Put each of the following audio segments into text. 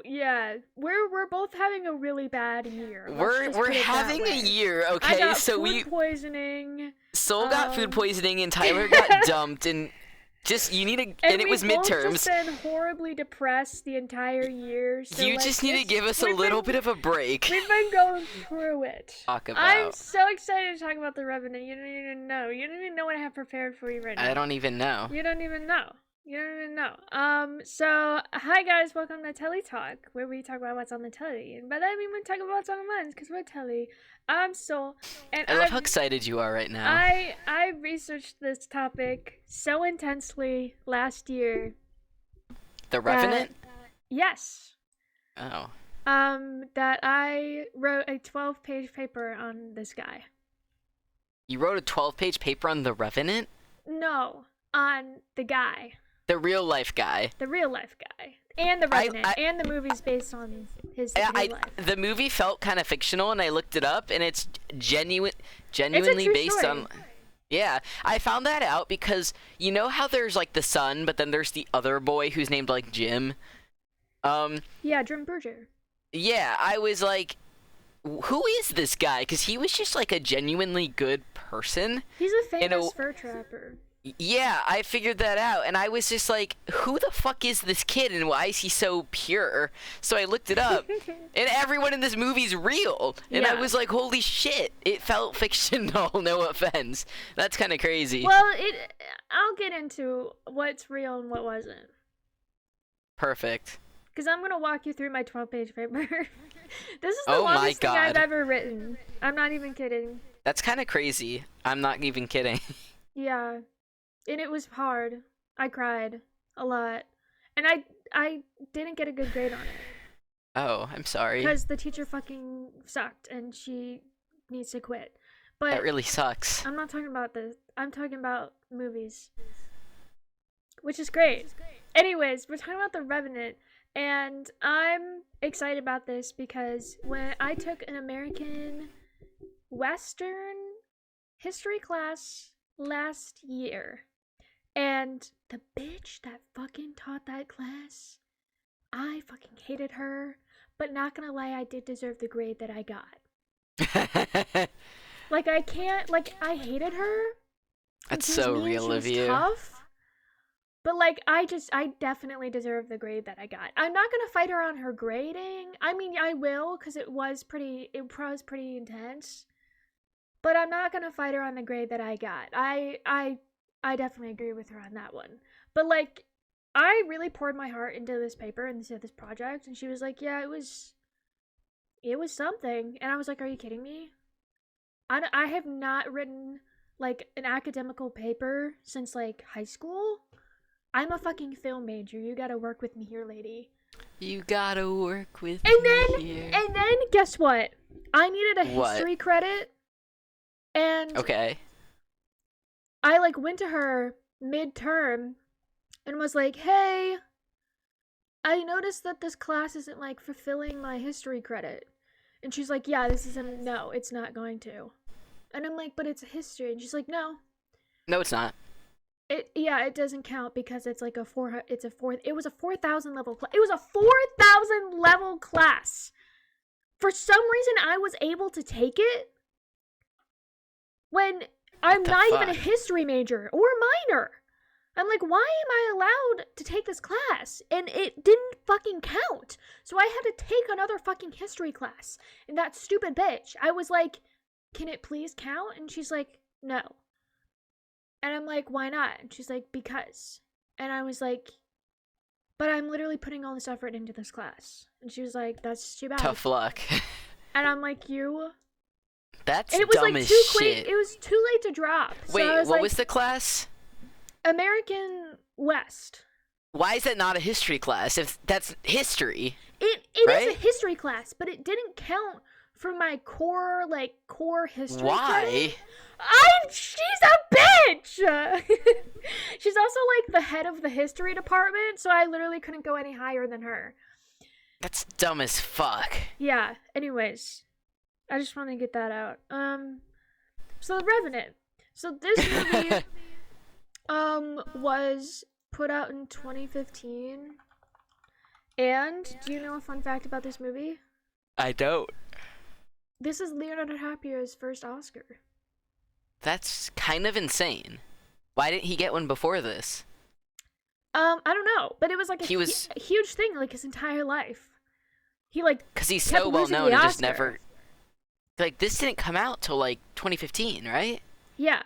Yeah, we're both having a really bad year. Let's We're just we're put it that having a way. year, I okay? got So food poisoning. Soul got food Um, poisoning and Tyler got dumped and just you need to and and it we've was both just midterms. been horribly depressed the entire year. So You like just need to this, give us a little bit of a break. we've been going through it. Talk I'm about. so excited to talk about the Revenant. You don't even know. You don't even know what I have prepared for you right I now. don't even know. You don't even know. You don't even know. So hi guys, welcome to Telly Talk, where we talk about what's on the telly. And by that I mean we talk about what's on the lens, because we're Telly. I'm Soul, and I love how excited you are right now. I researched this topic so intensely last year. The Revenant? Yes. Oh. That I wrote a 12-page paper on this guy. You wrote a 12-page paper on the Revenant? No, on the guy. The real life guy. The real life guy. And the Revenant. And the movie's based on his life. The movie felt kind of fictional, and I looked it up, and it's genuinely based story. on... Yeah, I found that out because you know how there's, like, the son, but then there's the other boy who's named, like, Jim? Yeah, Jim Berger. Yeah, I was like, who is this guy? Because he was just, like, a genuinely good person. He's a famous fur trapper. Yeah, I figured that out, and I was just like, who the fuck is this kid, and why is he so pure? So I looked it up, and everyone in this movie's real, and I was like, holy shit, it felt fictional, no offense. That's kind of crazy. Well, I'll get into what's real and what wasn't. Perfect. Because I'm going to walk you through my 12-page paper. This is the longest thing I've ever written. I'm not even kidding. That's kind of crazy. I'm not even kidding. Yeah. And it was hard. I cried a lot. And I didn't get a good grade on it. Oh, I'm sorry. Because the teacher fucking sucked and she needs to quit. But that really sucks. I'm not talking about this. I'm talking about movies. Which is great. Anyways, we're talking about The Revenant. And I'm excited about this because when I took an American Western history class last year, and the bitch that fucking taught that class, I fucking hated her, but not gonna lie, I did deserve the grade that I got. Like, I can't, like, I hated her. That's so real of you. Tough. But, like, I definitely deserve the grade that I got. I'm not gonna fight her on her grading. I mean, I will, because it was pretty intense. But I'm not gonna fight her on the grade that I got. I definitely agree with her on that one. But, like, I really poured my heart into this paper and into this project, and she was like, yeah, it was something. And I was like, are you kidding me? I have not written, like, an academical paper since, like, high school. I'm a fucking film major. You gotta work with me here, lady. You gotta work with me here. And then, guess what? I needed a history credit. And okay. I, like, went to her midterm and was like, hey, I noticed that this class isn't, like, fulfilling my history credit. And she's like, yeah, no, it's not going to. And I'm like, but it's a history. And she's like, no. No, it's not. It doesn't count because it's like it was a 4,000 level class. It was a 4,000 level class. For some reason, I was able to take it when I'm not even a history major or minor. I'm like, why am I allowed to take this class? And it didn't fucking count. So I had to take another fucking history class. And that stupid bitch, I was like, can it please count? And she's like, no. And I'm like, why not? And she's like, because. And I was like, but I'm literally putting all this effort into this class. And she was like, that's too bad. Tough luck. And I'm like, you? That's and it was dumb like as too shit. It was too late to drop. Wait, so what was the class? American West. Why is that not a history class? If that's history. It is a history class, but it didn't count for my core history. Why? She's a bitch! She's also, like, the head of the history department, so I literally couldn't go any higher than her. That's dumb as fuck. Yeah, anyways. I just want to get that out. So The Revenant. So this movie, was put out in 2015. And do you know a fun fact about this movie? I don't. This is Leonardo DiCaprio's first Oscar. That's kind of insane. Why didn't he get one before this? I don't know, but it was like a huge thing, like his entire life. He like because he's kept so well losing known the and just Oscar. never. Like this didn't come out till like 2015, right? Yeah.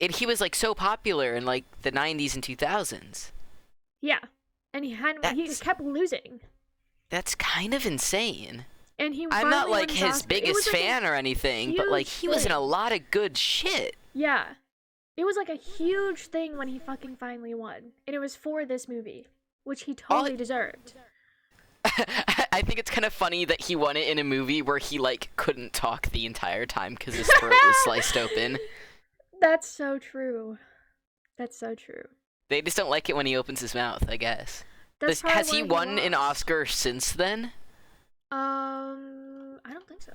And he was like so popular in like the 90s and 2000s. Yeah, and he just kept losing. That's kind of insane. And I'm not like his biggest fan or anything, but like he was in a lot of good shit. Yeah. It was like a huge thing when he fucking finally won. And it was for this movie, which he totally deserved. I think it's kind of funny that he won it in a movie where he like couldn't talk the entire time because his throat was sliced open. That's so true. That's so true. They just don't like it when he opens his mouth, I guess. Has he won an Oscar since then? I don't think so.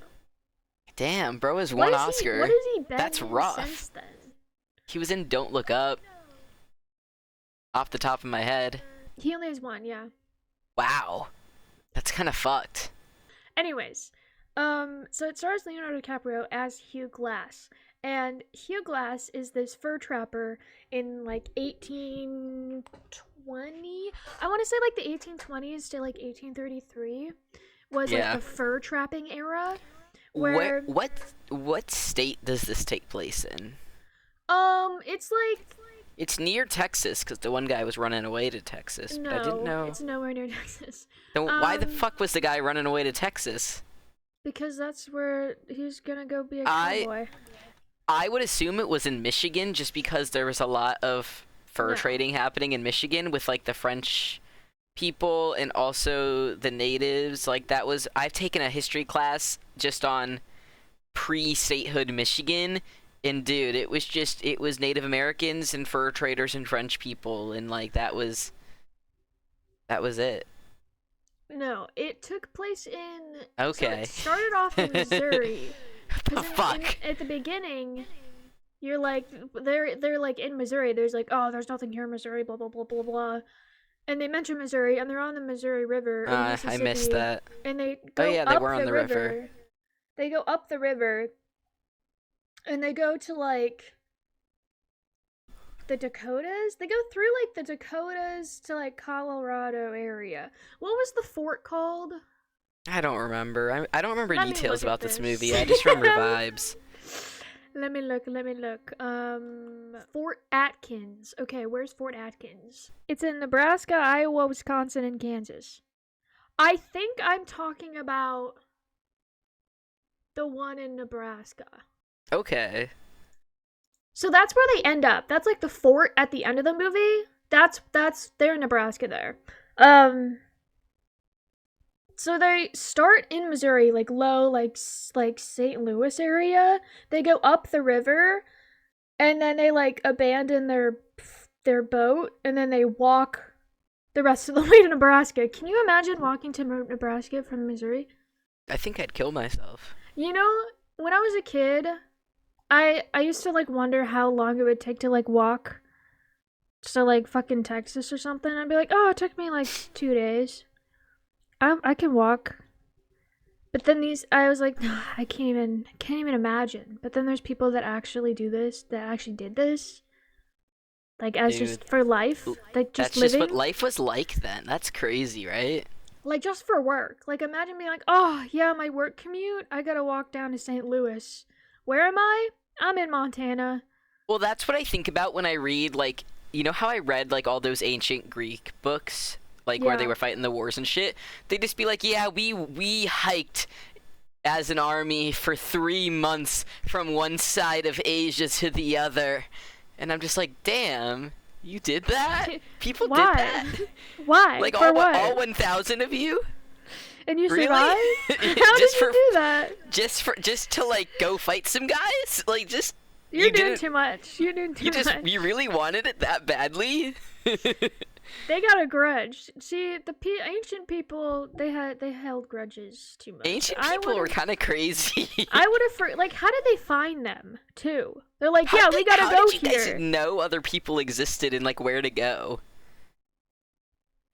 Damn, bro has won Oscar. What has he been That's in rough. since then? He was in Don't Look Up. Off the top of my head. He only has one, yeah. Wow. That's kind of fucked. Anyways, so it stars Leonardo DiCaprio as Hugh Glass. And Hugh Glass is this fur trapper in like 1820. I want to say like the 1820s to like 1833 was like the fur trapping era. Where what state does this take place in? It's like it's near Texas because the one guy was running away to Texas. No, but I didn't know. It's nowhere near Texas. Then why the fuck was the guy running away to Texas? Because that's where he's gonna go be a cowboy. I would assume it was in Michigan just because there was a lot of fur trading happening in Michigan with like the French people and also the natives. Like that was I've taken a history class just on pre-statehood Michigan. And dude, it was Native Americans and fur traders and French people, and like that was it. No, it took place in. Okay. So it started off in Missouri. The fuck? At the beginning, you're like they're like in Missouri. There's like there's nothing here in Missouri. Blah blah blah blah blah. And they mention Missouri, and they're on the Missouri River. I missed that. And they go they were on the river. They go up the river. And they go to, like, the Dakotas? They go through, like, the Dakotas to, like, Colorado area. What was the fort called? I don't remember. I don't remember details about this movie. I just remember vibes. Let me look. Fort Atkins. Okay, where's Fort Atkins? It's in Nebraska, Iowa, Wisconsin, and Kansas. I think I'm talking about the one in Nebraska. Okay. So that's where they end up. That's like the fort at the end of the movie. They're in Nebraska there. So they start in Missouri, like low, like St. Louis area. They go up the river, and then they like abandon their boat, and then they walk the rest of the way to Nebraska. Can you imagine walking to Nebraska from Missouri? I think I'd kill myself. You know, when I was a kid, I used to like wonder how long it would take to like walk to like fucking Texas or something. I'd be like, oh, it took me like 2 days. I can walk. But then I was like, I can't even imagine. But then there's people that actually do this, that actually did this. Like as just for life, like just living. That's just what life was like then. That's crazy, right? Like just for work. Like imagine being like, oh yeah, my work commute, I gotta walk down to St. Louis. Where am I? I'm in Montana. Well, that's what I think about when I read, like, you know how I read, like, all those ancient Greek books? Like, where they were fighting the wars and shit? They'd just be like, yeah, we hiked as an army for 3 months from one side of Asia to the other. And I'm just like, damn, you did that? People did that? Why? Like, for all 1,000 of you? And you survived? Really? How did you do that? Just to like go fight some guys? Like just You're doing too much. You're doing too much. You really wanted it that badly? They got a grudge. See, the ancient people, they held grudges too much. Ancient people were kind of crazy. I would have like, how did they find them too? They're like, we gotta go here. How did you guys know other people existed and like where to go?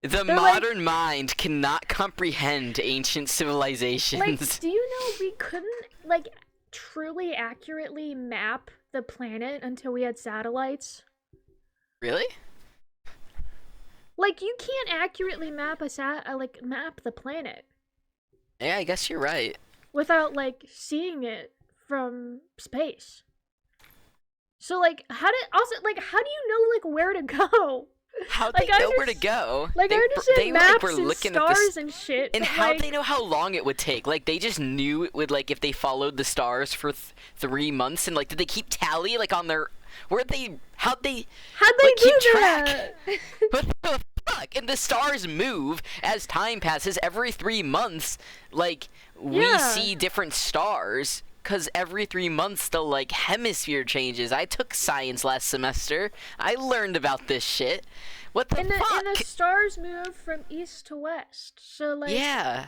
The They're like, modern mind cannot comprehend ancient civilizations. do you know we couldn't like truly accurately map the planet until we had satellites? Really? Like, you can't accurately map like map the planet Yeah, I guess you're right. without like seeing it from space. So like, how do you know like where to go? How'd Like they I know where to just go? like I understand Like maps were and looking at this, stars and shit, and but how'd they like know how long it would take? Like they just knew it would like if they followed the stars for 3 months, and like did they keep tally like on their? Where'd they? How'd they? how'd they Like do keep track? that? What the fuck? And the stars move as time passes. Every 3 months, like we Yeah. see different stars. Cause every 3 months the like hemisphere changes. I took science last semester. I learned about this shit. What the And fuck? the stars move from east to west. So like Yeah.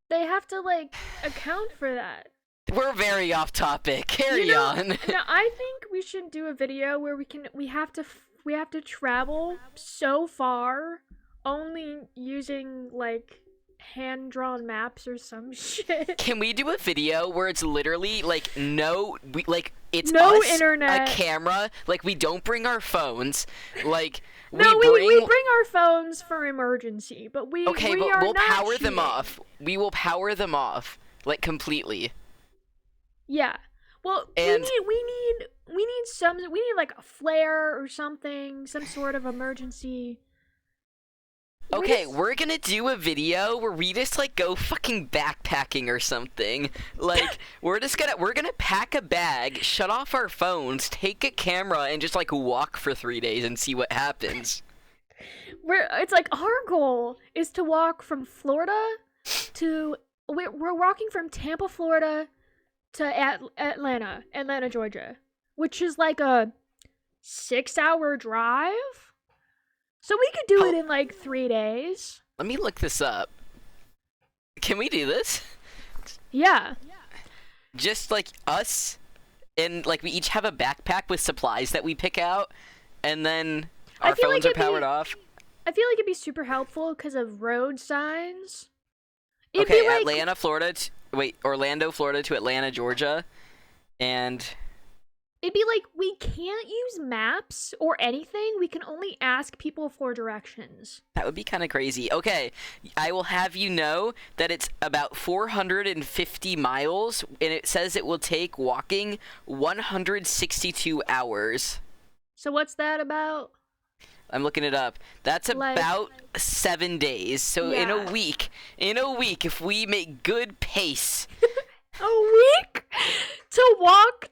they have to like account for that. We're very off topic. Carry on. Now I think we should do a video where we have to travel so far only using like hand-drawn maps or some shit. Can we do a video where it's literally like it's No us, internet. a camera, like we don't bring our phones, like No, we we bring bring our phones for emergency, but okay, we but are we'll not power them cheating. off. We will power them off like completely. Yeah. Well, And we need like a flare or something, some sort of emergency. okay, we're gonna do a video where we just like go fucking backpacking or something. Like we're gonna pack a bag, shut off our phones, take a camera, and just like walk for 3 days and see what happens. It's like our goal is to walk from Florida to we're walking from Tampa, Florida to Atlanta, Georgia, which is like a 6-hour drive. So we could do it in like 3 days. Let me look this up. Can we do this? Yeah. Just like us, and like we each have a backpack with supplies that we pick out, and then I our feel like phones are it'd be- powered off. I feel like it'd be super helpful because of road signs. It'd Okay, be like, Orlando, Florida to Atlanta, Georgia, and it'd be like we can't use maps or anything. We can only ask people for directions. that would be kind of crazy. Okay, I will have you know that it's about 450 miles, and it says it will take walking 162 hours. So what's that about? I'm looking it up. That's Like- about 7 days. So Yeah. in a week, if we make good pace, A week to walk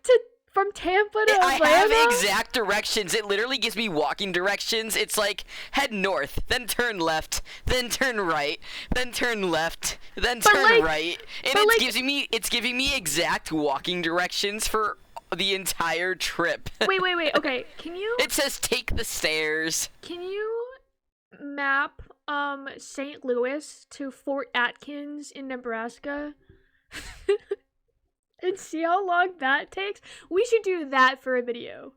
from Tampa to I Atlanta? have exact directions. It literally gives me walking directions. It's like head north, then turn left, then turn right, then turn left, then But turn like- right, and but like- it's giving me exact walking directions for the entire trip. Wait. Okay, It says take the stairs. can you map St. Louis to Fort Atkins in Nebraska? And see how long that takes? We should do that for a video.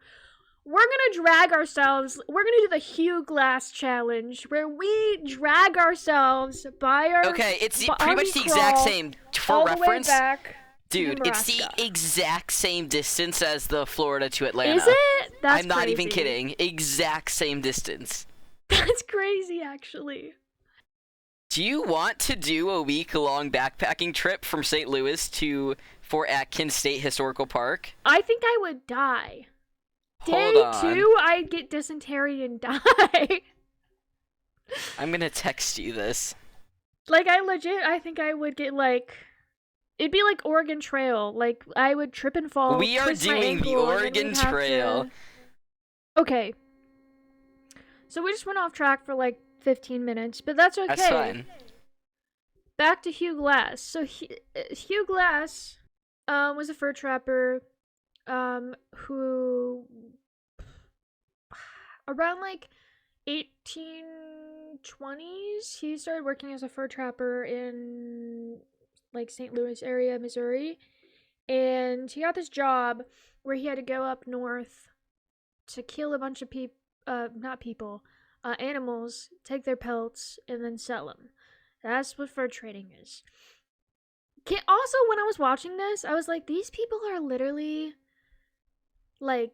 We're gonna drag ourselves. We're gonna do the Hugh Glass challenge, where we drag ourselves by our Okay, it's by pretty much army the exact crawl same. For all reference, the way back. dude, it's the Nebraska. exact same distance as the Florida to Atlanta. Is it? That's I'm not even crazy. kidding. Exact same distance. That's crazy, actually. Do you want to do a week-long backpacking trip from St. Louis to Fort Atkins State Historical Park? I think I would die. Hold Day on. 2, I'd get dysentery and die. I'm gonna text you this. Like, I think I would get, like... It'd be like Oregon Trail. Like, I would trip and fall. We are twist my doing the ankle, and then Oregon we'd have Trail. to- Okay. So we just went off track for, like, 15 minutes, but that's okay. That's fine. Back to Hugh Glass. So, Hugh Glass was a fur trapper who... Around, like, 1820s, he started working as a fur trapper in like St. Louis area, Missouri, and he got this job where he had to go up north to kill a bunch of animals, take their pelts, and then sell them. That's what fur trading is. Also, when I was watching this, I was like, these people are literally like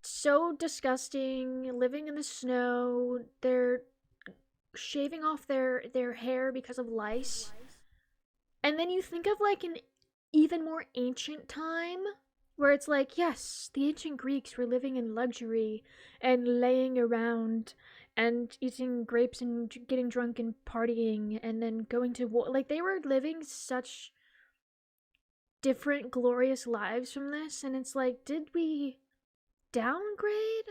so disgusting, living in the snow. They're shaving off their hair because of lice. And then you think of like an even more ancient time where it's like, yes, the ancient Greeks were living in luxury and laying around and eating grapes and getting drunk and partying and then going to war. Like, they were living such different glorious lives from this, and it's like, did we downgrade?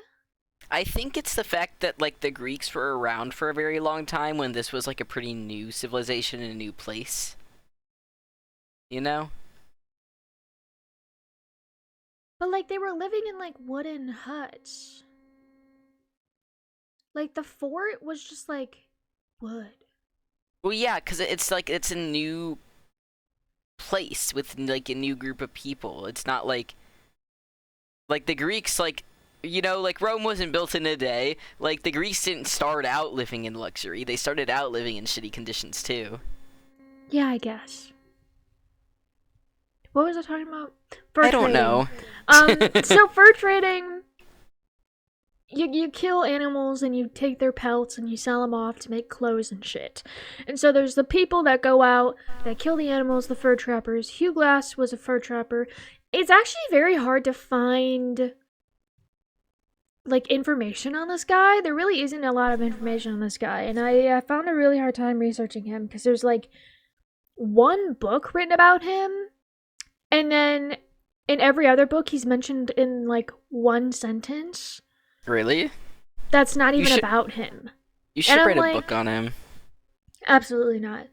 I think it's the fact that like the Greeks were around for a very long time when this was like a pretty new civilization in a new place. You know? But like, they were living in like wooden huts. Like, the fort was just like wood. Well, yeah, because it's like it's a new place with like a new group of people. It's not like the Greeks, like, you know, like Rome wasn't built in a day. Like the Greeks didn't start out living in luxury. They started out living in shitty conditions too. Yeah, I guess. What was I talking about? Fur I don't trading. know. So fur trading, you kill animals and you take their pelts and you sell them off to make clothes and shit. And so there's the people that go out that kill the animals, the fur trappers. Hugh Glass was a fur trapper. It's actually very hard to find like information on this guy. There really isn't a lot of information on this guy, and I found a really hard time researching him because there's like one book written about him, and then in every other book he's mentioned in like one sentence Really? that's not even should- about him. You should I'm write a like, book on him. Absolutely not.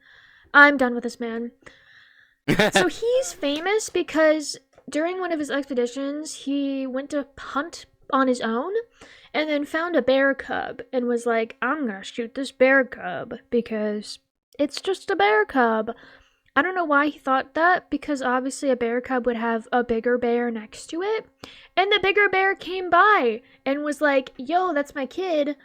I'm done with this man. So he's famous because during one of his expeditions, he went to hunt on his own and then found a bear cub and was like, I'm gonna shoot this bear cub because it's just a bear cub. I don't know why he thought that, because obviously a bear cub would have a bigger bear next to it. And the bigger bear came by and was like, yo, that's my kid.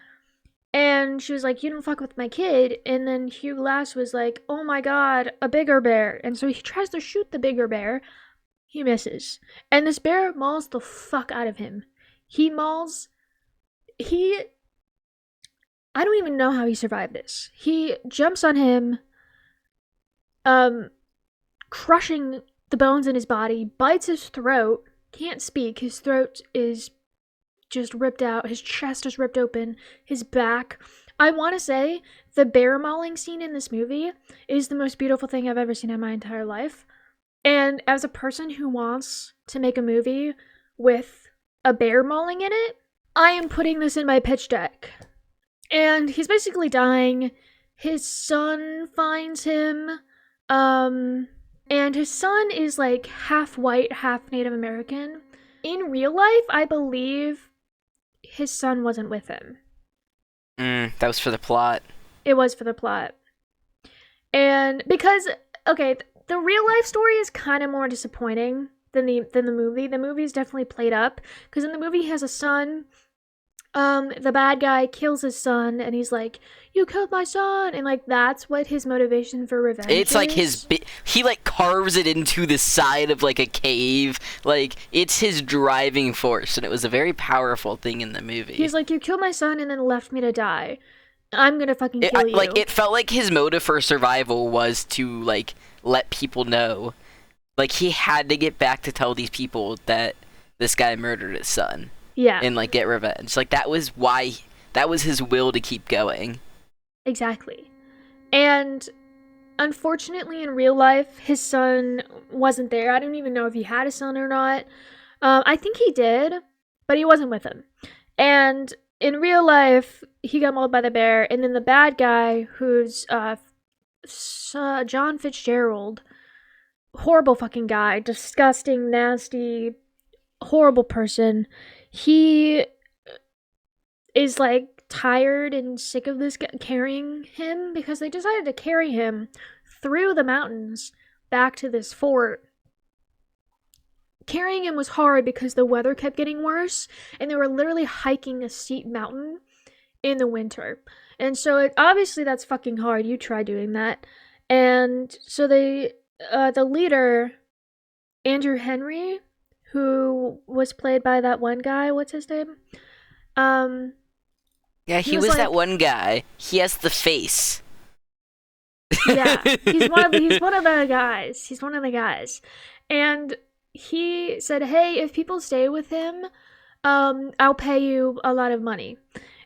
And she was like, you don't fuck with my kid. And then Hugh Glass was like, oh my god, a bigger bear. And so he tries to shoot the bigger bear. He misses. And this bear mauls the fuck out of him. I don't even know how he survived this. He jumps on him, crushing the bones in his body, bites his throat, can't speak. His throat is just ripped out. His chest is ripped open. His back. I want to say the bear mauling scene in this movie is the most beautiful thing I've ever seen in my entire life. And as a person who wants to make a movie with a bear mauling in it, I am putting this in my pitch deck. And he's basically dying. His son finds him. And his son is like half white, half Native American. In real life, I believe his son wasn't with him. That was for the plot. It was for the plot. And because, okay, the real life story is kind of more disappointing than the movie. The movie is definitely played up, because in the movie he has a son. The bad guy kills his son, and he's like, "You killed my son," and like that's what his motivation for revenge is. It's like he like carves it into the side of like a cave. Like it's his driving force, and it was a very powerful thing in the movie. He's like, "You killed my son and then left me to die. I'm gonna fucking kill you." Like it felt like his motive for survival was to like let people know, like he had to get back to tell these people that this guy murdered his son. Yeah. And like get revenge. Like that was his will to keep going. Exactly. And unfortunately in real life his son wasn't there. I don't even know if he had a son or not. I think he did, but he wasn't with him. And in real life he got mauled by the bear, and then the bad guy, who's John Fitzgerald, horrible fucking guy, disgusting, nasty, horrible person. He is like tired and sick of this guy carrying him, because they decided to carry him through the mountains back to this fort. Carrying him was hard because the weather kept getting worse, and they were literally hiking a steep mountain, in the winter. And so obviously that's fucking hard. You try doing that. And so the leader, Andrew Henry, who was played by that one guy, what's his name? Yeah, He he was was that like, one guy. He has the face. yeah, he's one of the guys. He's one of the guys. And he said, "Hey, if people stay with him, I'll pay you a lot of money."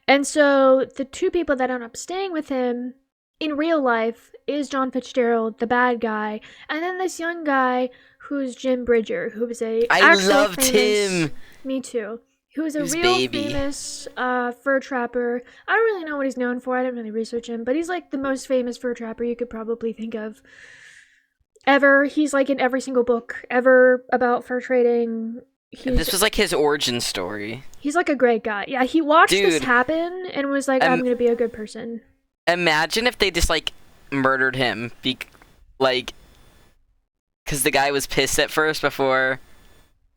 And so the two people that end up staying with him in real life is John Fitzgerald, the bad guy, and then this young guy who's Jim Bridger, who was a I actual loved famous, him. me too, who is a His real baby. famous fur trapper. I don't really know what he's known for. I didn't really research him, but he's like the most famous fur trapper you could probably think of ever. He's like in every single book ever about fur trading. This was like his origin story. He's like a great guy. Yeah, he watched this Dude, happen and was like, I'm gonna be a good person. imagine if they just like murdered him, like, because the guy was pissed at first before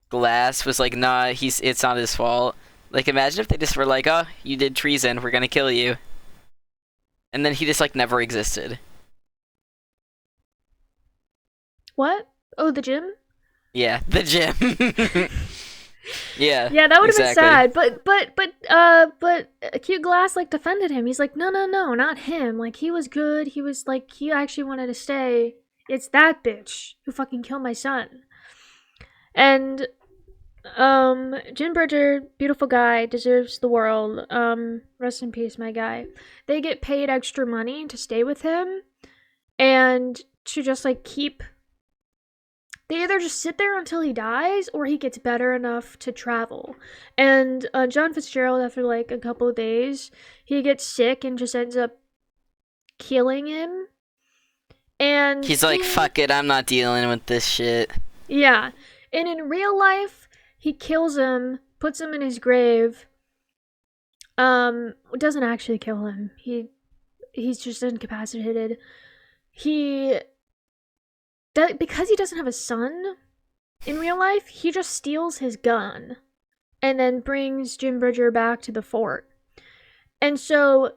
Glass was like, nah, it's not his fault. Like, imagine if they just were like, oh, you did treason, we're gonna kill you, and then he just like never existed. What? Oh, the gym? Yeah, the gym. Yeah. Yeah, that would have exactly. been sad. But Cute Glass like defended him. He's like, no, not him. Like he was good. He was like he actually wanted to stay. It's that bitch who fucking killed my son. And Jim Bridger, beautiful guy, deserves the world. Rest in peace, my guy. They get paid extra money to stay with him and to just like keep. They either just sit there until he dies or he gets better enough to travel. And John Fitzgerald, after like a couple of days, he gets sick and just ends up killing him. And He's like, fuck it, I'm not dealing with this shit. yeah. And in real life, he kills him, puts him in his grave. Doesn't actually kill him. He's just incapacitated. Because he doesn't have a son in real life, he just steals his gun and then brings Jim Bridger back to the fort. And so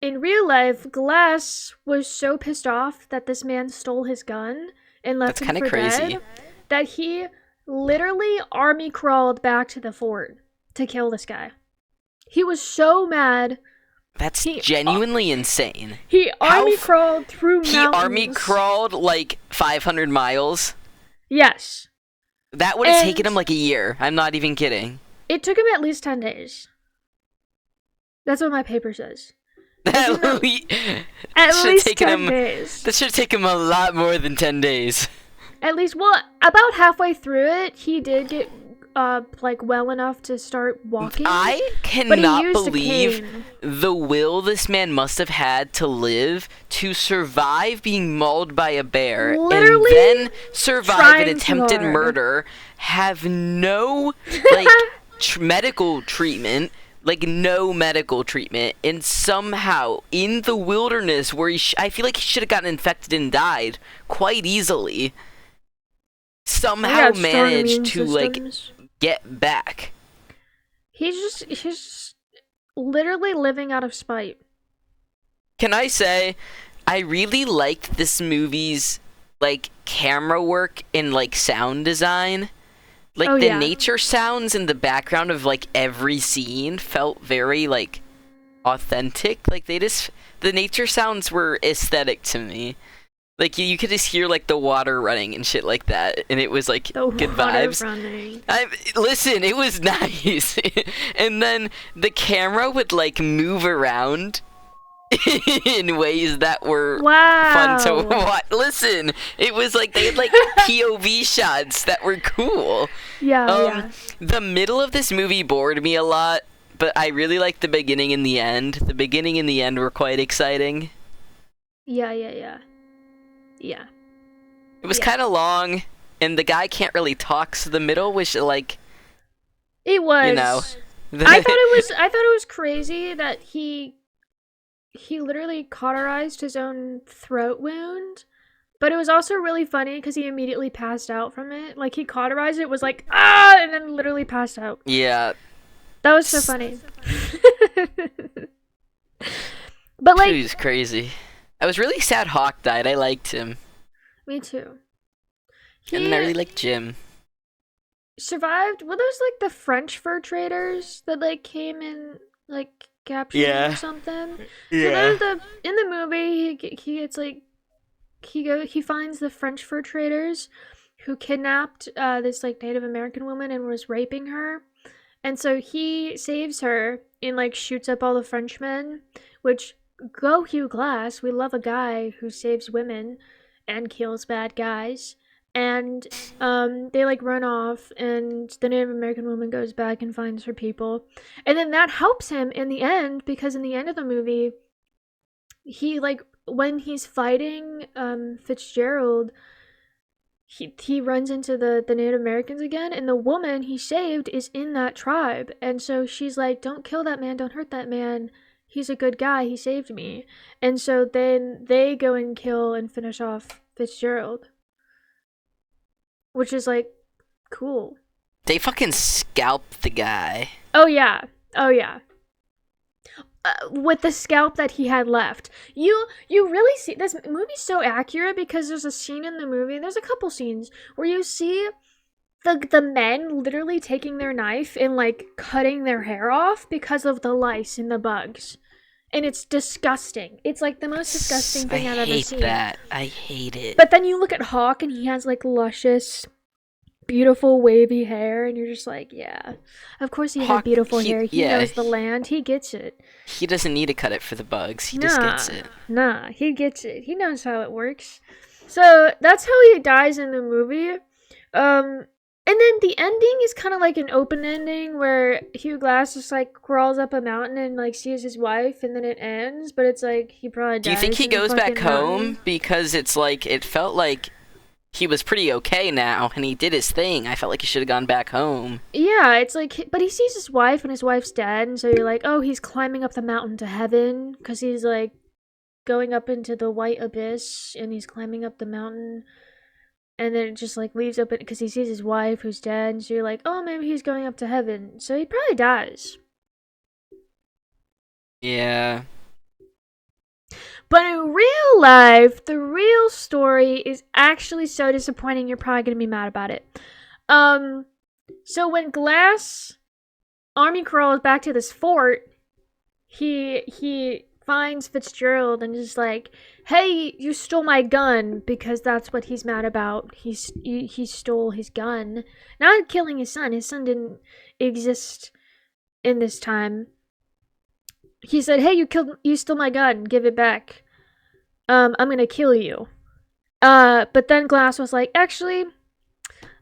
in real life, Glass was so pissed off that this man stole his gun and left him for dead that he literally army crawled back to the fort to kill this guy. He was so mad. That's genuinely insane. He army crawled through mountains. He army crawled like 500 miles? Yes. That would have taken him like a year. I'm not even kidding. It took him at least 10 days. That's what my paper says. At least 10 days. That should have taken him a lot more than 10 days. At least, well, about halfway through it, he did get like well enough to start walking. I cannot believe the will this man must have had to live to survive being mauled by a bear Literally and then survive an attempted murder, have no like medical treatment, and somehow in the wilderness where I feel like he should have gotten infected and died quite easily, somehow managed to like get back. He's just literally living out of spite. Can I say, I really liked this movie's like camera work and like sound design. Like nature sounds in the background of like every scene felt very like authentic. Like the nature sounds were aesthetic to me. Like, you could just hear, like, the water running and shit like that, and it was, like, good vibes. Listen, it was nice. And then the camera would, like, move around in ways that were fun to watch. Listen, it was, like, they had, like, POV shots that were cool. Yeah. The middle of this movie bored me a lot, but I really liked the beginning and the end. The beginning and the end were quite exciting. Yeah. It was kind of long, and the guy can't really talk, so the middle was like... It was. You know. I thought it was crazy that he literally cauterized his own throat wound, but it was also really funny because he immediately passed out from it. Like, he cauterized it, was like, ah, and then literally passed out. Yeah. That was so funny. But like, He was crazy. I was really sad Hawk died. I liked him. me too. And then I He really liked Jim. survived. Were those like the French fur traders that like came and like captured him or Yeah. something? So Yeah. there's the in the movie he gets like he finds the French fur traders who kidnapped this like Native American woman and was raping her. And so he saves her and like shoots up all the Frenchmen, which go Hugh Glass. We love a guy who saves women and kills bad guys. And they like run off, and the Native American woman goes back and finds her people. And then that helps him in the end, because in the end of the movie, he like when he's fighting Fitzgerald, he runs into the Native Americans again, and the woman he saved is in that tribe. And so she's like, don't kill that man, don't hurt that man. He's a good guy, he saved me. And so then they go and kill and finish off Fitzgerald. Which is like cool. They fucking scalped the guy. Oh yeah. Oh yeah. With the scalp that he had left. You really see this movie's so accurate, because there's a scene in the movie, there's a couple scenes where you see the men literally taking their knife and like cutting their hair off because of the lice and the bugs. And it's disgusting. It's like the most disgusting thing I've ever seen. I hate it. But then you look at Hawk and he has like luscious, beautiful wavy hair, and you're just like, yeah, of course he has beautiful hair. He knows the land. He gets it. He doesn't need to cut it for the bugs. He just gets it. Nah, he gets it. He knows how it works. So that's how he dies in the movie. And then the ending is kind of like an open ending where Hugh Glass just like crawls up a mountain and like sees his wife, and then it ends. But it's like he probably dies. Do you think he in the goes back fucking home? mountain. Because it's like, it felt like he was pretty okay now, and he did his thing. I felt like he should have gone back home. Yeah, it's like, but he sees his wife and his wife's dead, and so you're like, oh, he's climbing up the mountain to heaven, because he's like going up into the white abyss, and he's climbing up the mountain, and then it just like leaves up because he sees his wife who's dead, and so you're like, oh, maybe he's going up to heaven. So he probably dies. Yeah. But in real life, the real story is actually so disappointing, you're probably gonna be mad about it. So when Glass army crawls back to this fort, he finds Fitzgerald and is like, hey, you stole my gun, because that's what he's mad about. He stole his gun. Not killing his son. His son didn't exist in this time. He said, hey, you stole my gun, give it back. I'm gonna kill you. But then Glass was like, actually,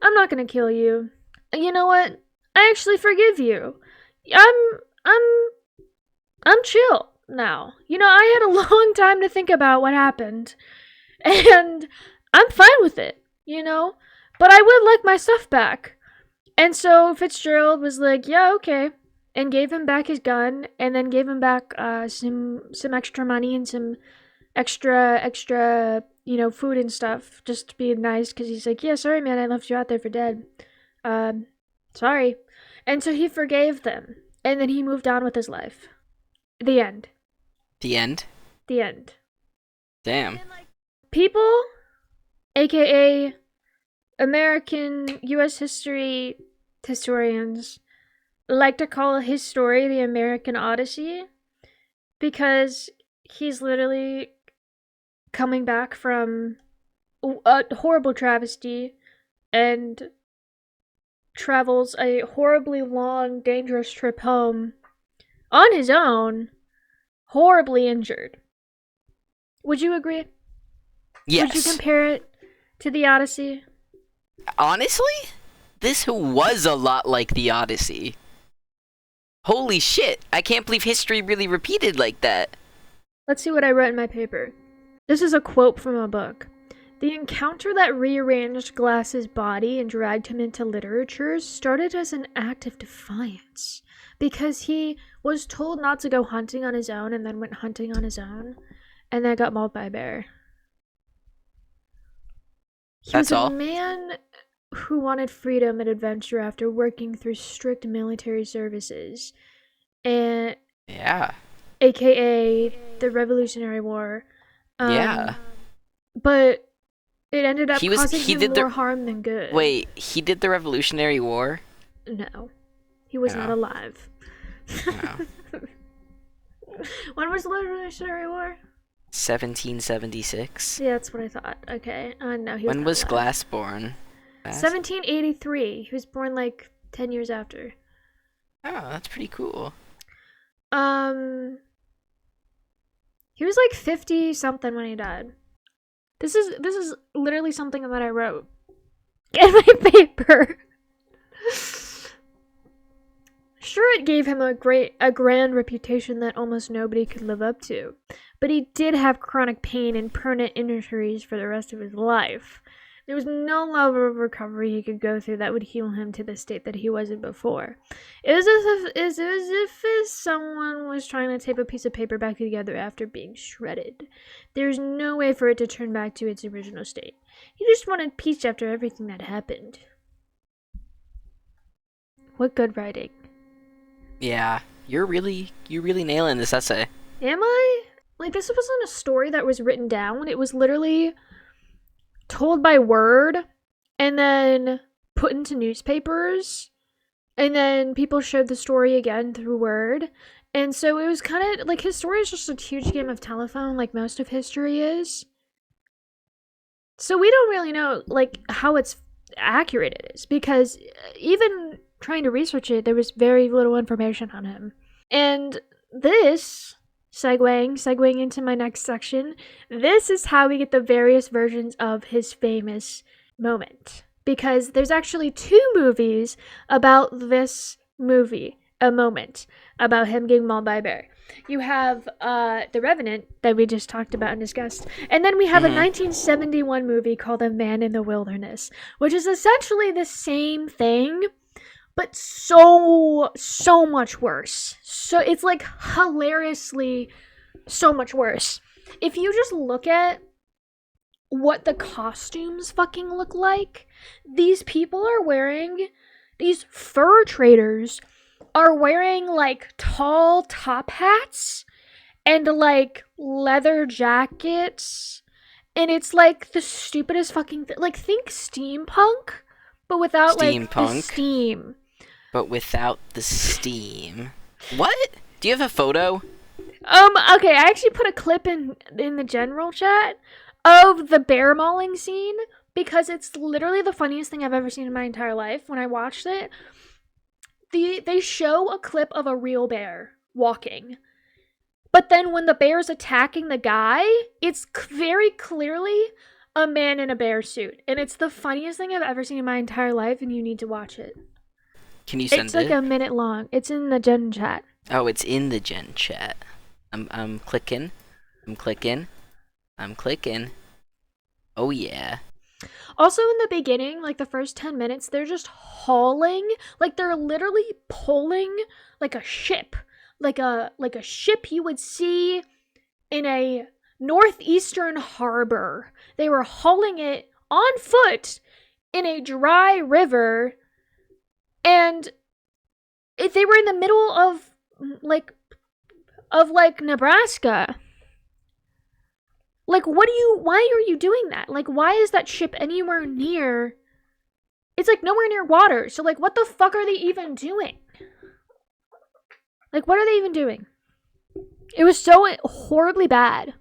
I'm not gonna kill you. You know what? I actually forgive you. I'm chill now. You know, I had a long time to think about what happened, and I'm fine with it, you know? But I would like my stuff back. And so Fitzgerald was like, yeah, okay, and gave him back his gun, and then gave him back some extra money and some extra, you know, food and stuff, just to be nice, because he's like, yeah, sorry, man, I left you out there for dead. Sorry. And so he forgave them, and then he moved on with his life. The end. The end? The end. Damn. People, aka American U.S. history historians, like to call his story the American Odyssey, because he's literally coming back from a horrible travesty and travels a horribly long, dangerous trip home on his own, horribly injured. Would you agree? Yes. Would you compare it to the Odyssey? Honestly, this was a lot like the Odyssey. Holy shit, I can't believe history really repeated like that. Let's see what I wrote in my paper. This is a quote from a book. The encounter that rearranged Glass's body and dragged him into literature started as an act of defiance, because he was told not to go hunting on his own and then went hunting on his own, and then got mauled by a bear. That's all? He was a man who wanted freedom and adventure after working through strict military services. And Yeah. aka the Revolutionary War. Yeah. But it ended up causing He him did the more harm than good. Wait, he did the Revolutionary War? No, he was not No. alive. No. When was the Revolutionary War? 1776. Yeah, that's what I thought. Okay. No, he was When not was alive. Glass born? Glass? 1783. He was born like 10 years after. Oh, that's pretty cool. Um, he was like 50 something when he died. This is literally something that I wrote in my paper. Sure, it gave him a grand reputation that almost nobody could live up to, but he did have chronic pain and permanent injuries for the rest of his life. There was no level of recovery he could go through that would heal him to the state that he was in before. It was as if someone was trying to tape a piece of paper back together after being shredded. There's no way for it to turn back to its original state. He just wanted peace after everything that happened. What good writing. Yeah, you're really nailing this essay. Am I? Like, this wasn't a story that was written down. It was literally told by word and then put into newspapers. And then people showed the story again through word. And so it was kind of like his story is just a huge game of telephone, like most of history is. So we don't really know, like, how it's accurate it is because even trying to research it, there was very little information on him. And this, segueing into my next section, this is how we get the various versions of his famous moment. Because there's actually 2 movies about this movie, a moment, about him getting mauled by a bear. You have The Revenant that we just talked about and discussed. And then we have a 1971 movie called A Man in the Wilderness, which is essentially the same thing, but so much worse. So it's like hilariously so much worse. If you just look at what the costumes fucking look like, these people are wearing, these fur traders are wearing like tall top hats and like leather jackets, and it's like the stupidest fucking like, think steampunk but without like the steam. But without the steam. What? Do you have a photo? Okay, I actually put a clip in the general chat of the bear mauling scene because it's literally the funniest thing I've ever seen in my entire life. When I watched it, they show a clip of a real bear walking. But then when the bear's attacking the guy, it's very clearly a man in a bear suit. And it's the funniest thing I've ever seen in my entire life, and you need to watch it. Can you send it? It's like a minute long. It's in the gen chat. Oh, it's in the gen chat. I'm clicking. I'm clicking. Oh yeah. Also in the beginning, like the first 10 minutes, they're just hauling, like they're literally pulling like a ship. Like a ship you would see in a northeastern harbor. They were hauling it on foot in a dry river, and if they were in the middle of Nebraska. Like, why are you doing that? Like, why is that ship anywhere near? It's like nowhere near water. So like, what the fuck are they even doing? Like, what are they even doing? It was so horribly bad.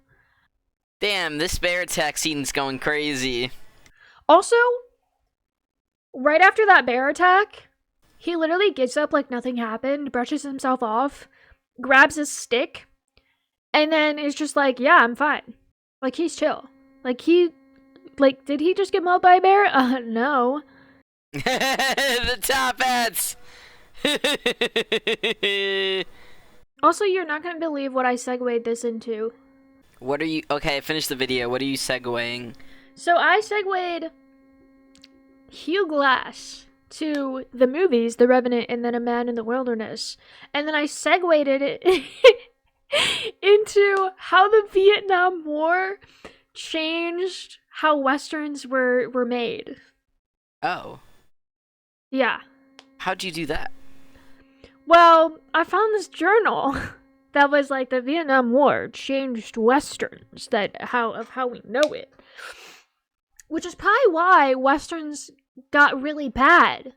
Damn, this bear attack scene's going crazy. Also, right after that bear attack, he literally gets up like nothing happened, brushes himself off, grabs his stick, and then is just like, yeah, I'm fine. Like, he's chill. Like, did he just get mauled by a bear? No. The top hats! Also, you're not gonna believe what I segued this into. What are you... Okay, finish the video. What are you segueing? So I segued Hugh Glass to the movies, The Revenant and then A Man in the Wilderness. And then I segued it into how the Vietnam War changed how Westerns were made. Oh. Yeah. How'd you do that? Well, I found this journal. that was like the Vietnam War changed westerns of how we know it. Which is probably why westerns got really bad.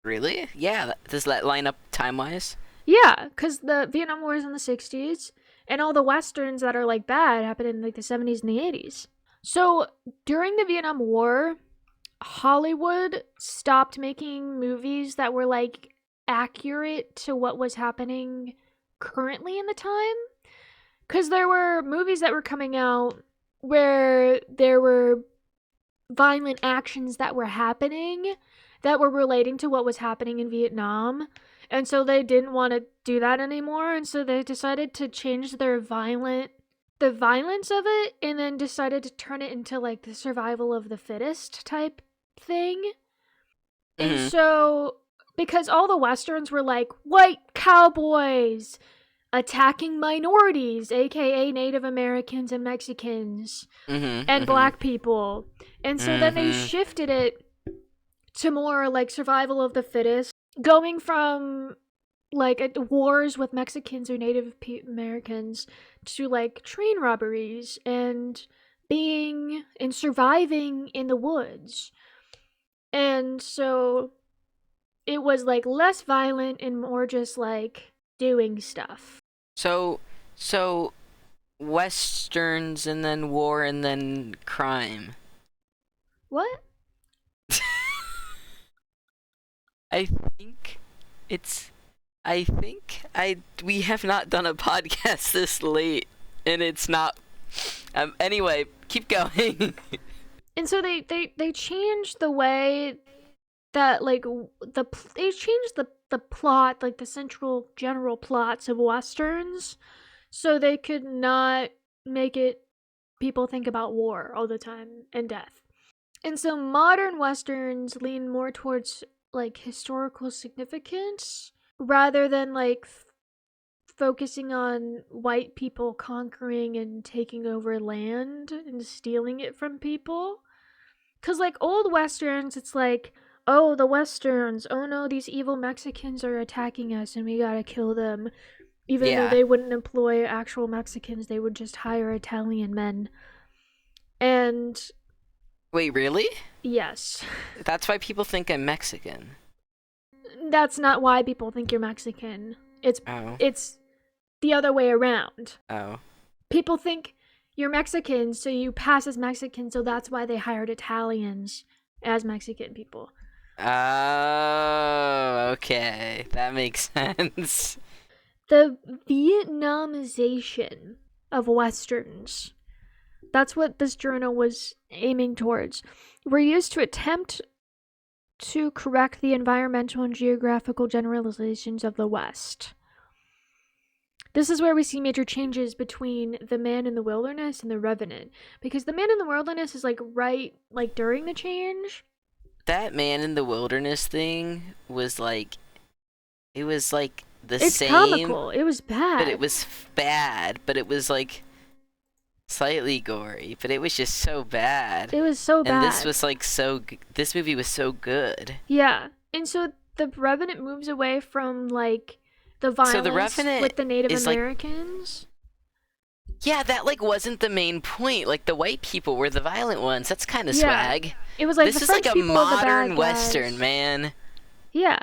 Really? Yeah. Does that line up time-wise? Yeah, because the Vietnam War is in the 60s, and all the westerns that are like bad happened in like the 70s and the 80s. So during the Vietnam War, Hollywood stopped making movies that were like accurate to what was happening currently in the time. Because there were movies that were coming out where there were violent actions that were happening that were relating to what was happening in Vietnam. And so they didn't want to do that anymore. And so they decided to change the violence of it, and then decided to turn it into like the survival of the fittest type thing. Mm-hmm. And so, because all the westerns were like white cowboys attacking minorities, aka Native Americans and Mexicans, and black people. And so then they shifted it to more like survival of the fittest, going from like wars with Mexicans or Native Americans to like train robberies and being and surviving in the woods. And so it was like less violent and more just like doing stuff. So westerns and then war and then crime. What? We have not done a podcast this late, and it's not. Anyway, keep going. And so they changed the way that like they changed the plot, like the central general plots of westerns, so they could not make it people think about war all the time and death. And so modern westerns lean more towards like historical significance rather than like focusing on white people conquering and taking over land and stealing it from people. Cause like old westerns, it's like, oh, the westerns, oh no, these evil Mexicans are attacking us and we gotta kill them. Even though they wouldn't employ actual Mexicans, they would just hire Italian men. And wait, really? Yes. That's why people think I'm Mexican. That's not why people think you're Mexican. It's the other way around. Oh. People think you're Mexican, so you pass as Mexican, so that's why they hired Italians as Mexican people. Oh, okay. That makes sense. The Vietnamization of westerns, that's what this journal was aiming towards, were used to attempt to correct the environmental and geographical generalizations of the West. This is where we see major changes between The Man in the Wilderness and The Revenant, because The Man in the Wilderness is like right like during the change. That Man in the Wilderness thing was like, it was like it's same. It's comical. It was bad. But it was bad. But it was like slightly gory. But it was just so bad. It was so bad. And this was like this movie was so good. Yeah. And so The Revenant moves away from like the violence with the Native Americans. Yeah, that like wasn't the main point. Like the white people were the violent ones. That's kind of swag. It was like this the is French like a people modern the western, man. Yeah,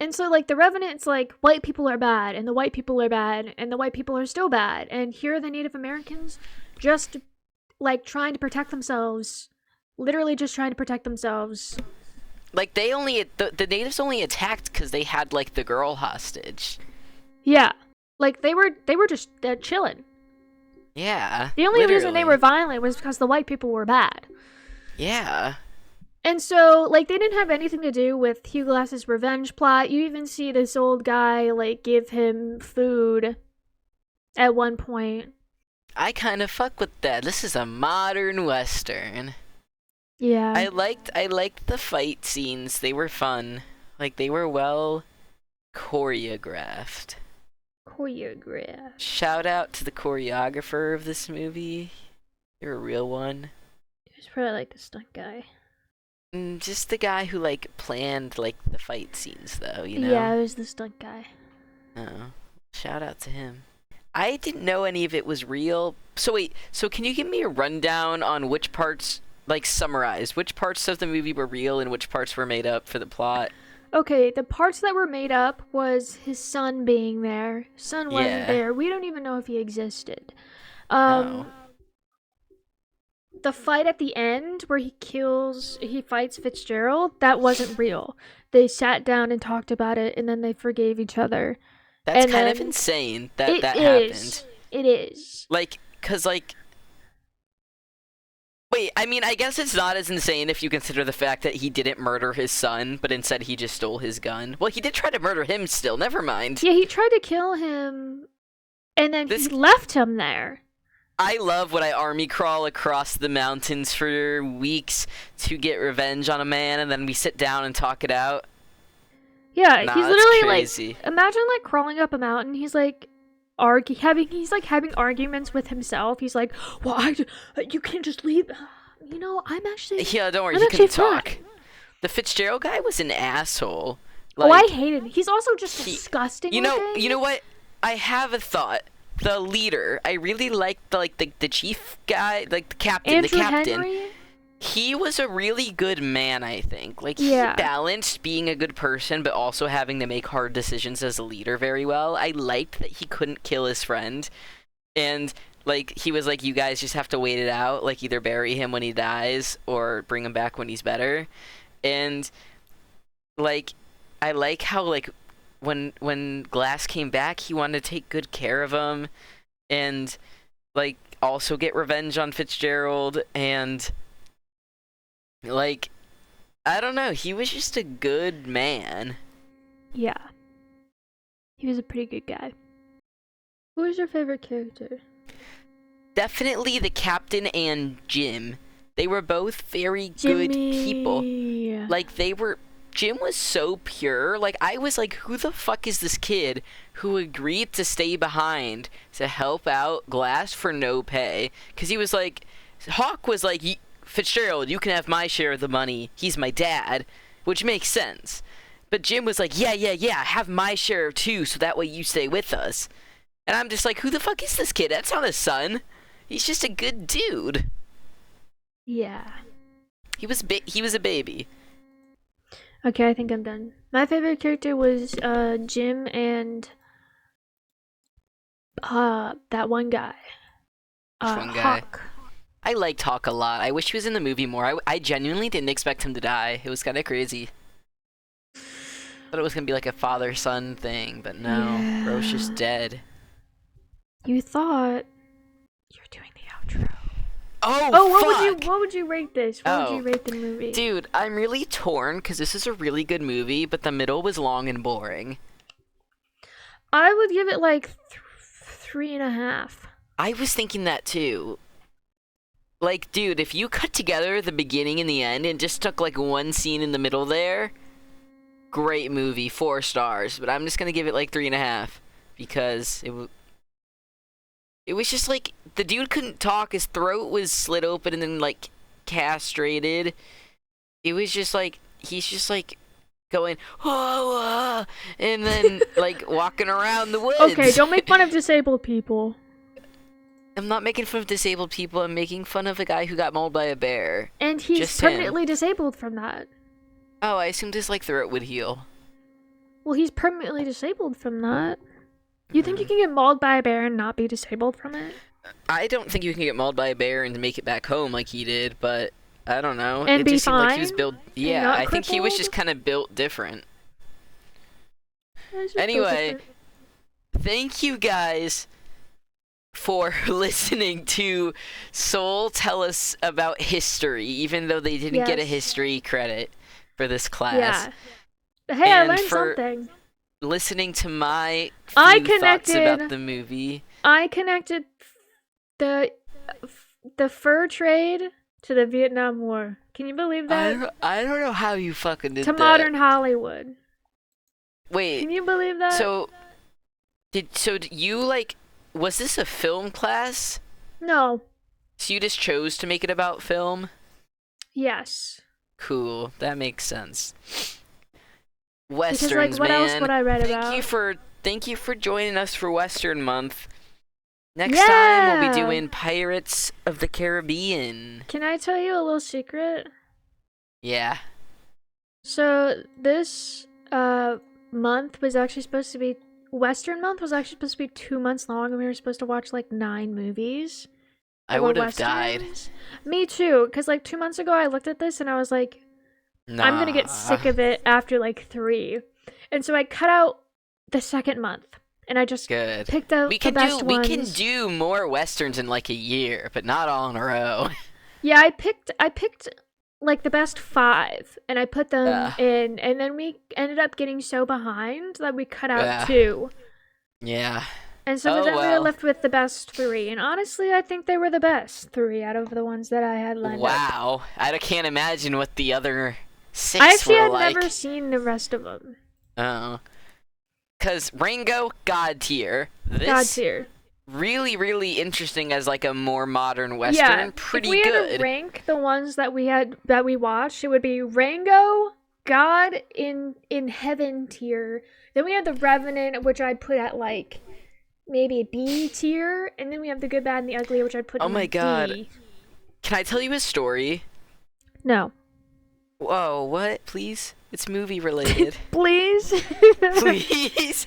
and so like The Revenant, it's like white people are bad, and the white people are bad, and the white people are still bad, and here are the Native Americans just like trying to protect themselves, literally just trying to protect themselves. Like the natives only attacked because they had like the girl hostage. Yeah, like they were just chilling. Yeah. The only reason they were violent was because the white people were bad. Yeah. And so, like, they didn't have anything to do with Hugh Glass's revenge plot. You even see this old guy, like, give him food at one point. I kind of fuck with that. This is a modern western. Yeah. I liked the fight scenes. They were fun. Like, they were well choreographed. Shout out to the choreographer of this movie. You're a real one. He was probably like the stunt guy. Just the guy who like planned like the fight scenes, though, you know. Yeah, it was the stunt guy. Oh, shout out to him. I didn't know any of it was real. So wait, so can you give me a rundown on which parts, like summarized, which parts of the movie were real and which parts were made up for the plot? Okay, the parts that were made up was his son being there. Son wasn't Yeah. there. We don't even know if he existed. Oh. Um, the fight at the end where he fights Fitzgerald, that wasn't real. They sat down and talked about it, and then they forgave each other. That's And kind of then insane that it that is. happened. It is. Like, cause like, wait, I mean, I guess it's not as insane if you consider the fact that he didn't murder his son, but instead he just stole his gun. Well, he did try to murder him still, never mind. Yeah, he tried to kill him, and then This he left him there. I love when I army crawl across the mountains for weeks to get revenge on a man, and then we sit down and talk it out. Yeah, Nah, he's that's literally crazy. like, imagine like crawling up a mountain. He's like having arguments with himself. He's like, well, you can't just leave. You know, Yeah, don't worry, I'm he actually couldn't talk. fine. The Fitzgerald guy was an asshole. Oh, I Like, hated him. He's also just disgusting. you know looking. what? I have a thought. The leader, I really liked the chief guy, like the captain. Andrew the captain. Henry? He was a really good man, I think. Like, Yeah. he balanced being a good person, but also having to make hard decisions as a leader very well. I liked that he couldn't kill his friend. And, like, he was like, you guys just have to wait it out. Like, either bury him when he dies or bring him back when he's better. And, like, I like how, like, when Glass came back, he wanted to take good care of him. And, like, also get revenge on Fitzgerald. And, like, I don't know. He was just a good man. Yeah, he was a pretty good guy. Who was your favorite character? Definitely the captain and Jim. They were both very good people. Jimmy. Like, Jim was so pure. Like, I was like, who the fuck is this kid who agreed to stay behind to help out Glass for no pay? Because he was like, Hawk was like, Fitzgerald, you can have my share of the money. He's my dad, which makes sense. But Jim was like, yeah, have my share too, so that way you stay with us. And I'm just like, who the fuck is this kid? That's not his son. He's just a good dude. Yeah. He was a baby. Okay, I think I'm done. My favorite character was Jim and that one guy. Which one guy? Hawk. I liked Hawk a lot. I wish he was in the movie more. I genuinely didn't expect him to die. It was kind of crazy. Thought it was gonna be like a father-son thing, but no. Yeah. Bro's just dead. You thought you were doing the outro. Oh, fuck! What would you rate this? What would you Oh. rate the movie? Dude, I'm really torn because this is a really good movie, but the middle was long and boring. I would give it like 3.5. I was thinking that too. Like, dude, if you cut together the beginning and the end and just took like one scene in the middle there, great movie, 4 stars. But I'm just gonna give it like 3.5 because it was just like the dude couldn't talk. His throat was slit open and then like castrated. It was just like he's just like going whoa, and then like walking around the woods. Okay, don't make fun of disabled people. I'm not making fun of disabled people. I'm making fun of a guy who got mauled by a bear. And he's Just him. permanently disabled from that. Oh, I assumed his like throat would heal. Well, he's permanently disabled from that. You think you can get mauled by a bear and not be disabled from it? I don't think you can get mauled by a bear and make it back home like he did, but I don't know. And it be just seemed like he was fine? built. And Yeah, not I think he was crippled? just kind of built different. It's just Anyway, different. thank you guys for listening to Soul tell us about history, even though they didn't get a Yes. history credit for this class. Yeah. Hey, I And learned for- something. Listening to my I few thoughts about connected- the movie. I connected the fur trade to the Vietnam War. Can you believe that? I don't know how you fucking did To that. modern Hollywood. Wait, Can you believe that? so did you like? Was this a film class? No. So you just chose to make it about film? Yes. Cool, that makes sense. Because, Westerns, like, what man. else would I read Thank about? you for thank you for joining us for Western Month. Next time we'll be doing Pirates of the Caribbean. Can I tell you a little secret? Yeah. So this month was actually supposed to be Western month was actually supposed to be 2 months long, and we were supposed to watch like 9 movies. I would have died. Me too, because like 2 months ago I looked at this and I was like, nah. I'm gonna get sick of it after like 3, and so I cut out the second month, and I just picked out the best ones. We can do more Westerns in like a year, but not all in a row. Yeah, I picked like the best 5, and I put them in, and then we ended up getting so behind that we cut out 2. Yeah. And so then we were left with the best 3, and honestly, I think they were the best 3 out of the ones that I had lined up. Wow, I can't imagine what the other 6 I actually were had never seen the rest of them. Oh. Because Rango, God tier. God tier. Really, really interesting as like a more modern Western. Yeah, pretty good. If we had to rank the ones that we watched, it would be Rango, God in Heaven tier. Then we had the Revenant, which I'd put at like maybe a B tier, and then we have the Good, Bad, and the Ugly, which I'd put in God. D. Can I tell you a story? No. Whoa, what? Please? It's movie related. Please? Please?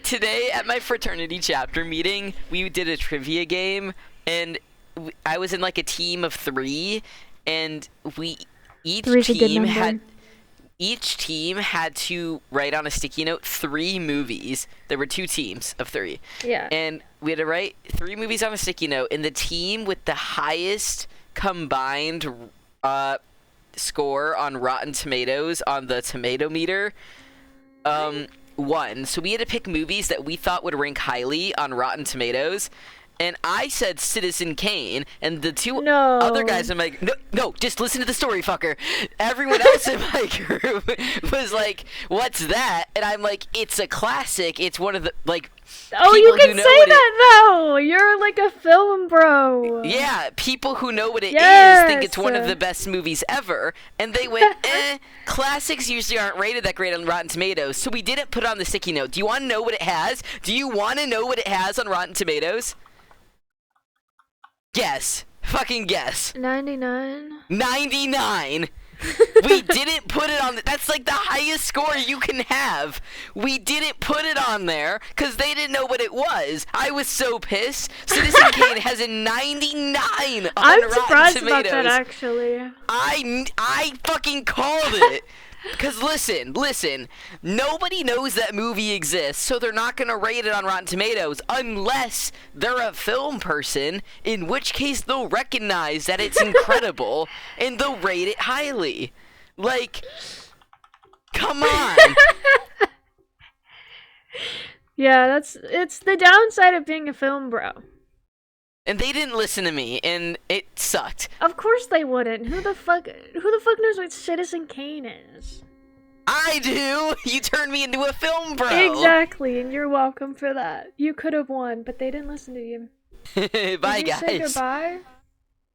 Today at my fraternity chapter meeting, we did a trivia game, and I was in like a team of 3, and each team had to write on a sticky note 3 movies. There were 2 teams of 3. Yeah. And we had to write 3 movies on a sticky note, and the team with the highest combined score on Rotten Tomatoes on the tomato meter won. So we had to pick movies that we thought would rank highly on Rotten Tomatoes. And I said Citizen Kane, and the 2 other guys in my no, just listen to the story, fucker. Everyone else in my group was like, "What's that?" And I'm like, "It's a classic. It's one of the like." Oh, you can say that though. You're like a film bro. Yeah, people who know what it is think it's one of the best movies ever, and they went, classics usually aren't rated that great on Rotten Tomatoes, so we didn't put it on the sticky note. Do you want to know what it has? Do you want to know what it has on Rotten Tomatoes? Guess. Fucking guess. 99. 99. We didn't put it on. That's like the highest score you can have. We didn't put it on there because they didn't know what it was. I was so pissed. Citizen Kane has a 99 on I'm Rotten surprised Tomatoes. about that, actually. I fucking called it. Because listen, nobody knows that movie exists, so they're not going to rate it on Rotten Tomatoes unless they're a film person, in which case they'll recognize that it's incredible, and they'll rate it highly. Like, come on. Yeah, it's the downside of being a film bro. And they didn't listen to me, and it sucked. Of course they wouldn't. Who the fuck knows what Citizen Kane is? I do! You turned me into a film bro! Exactly, and you're welcome for that. You could have won, but they didn't listen to you. Bye, Did you guys. say goodbye?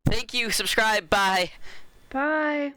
Thank you, subscribe, bye. Bye.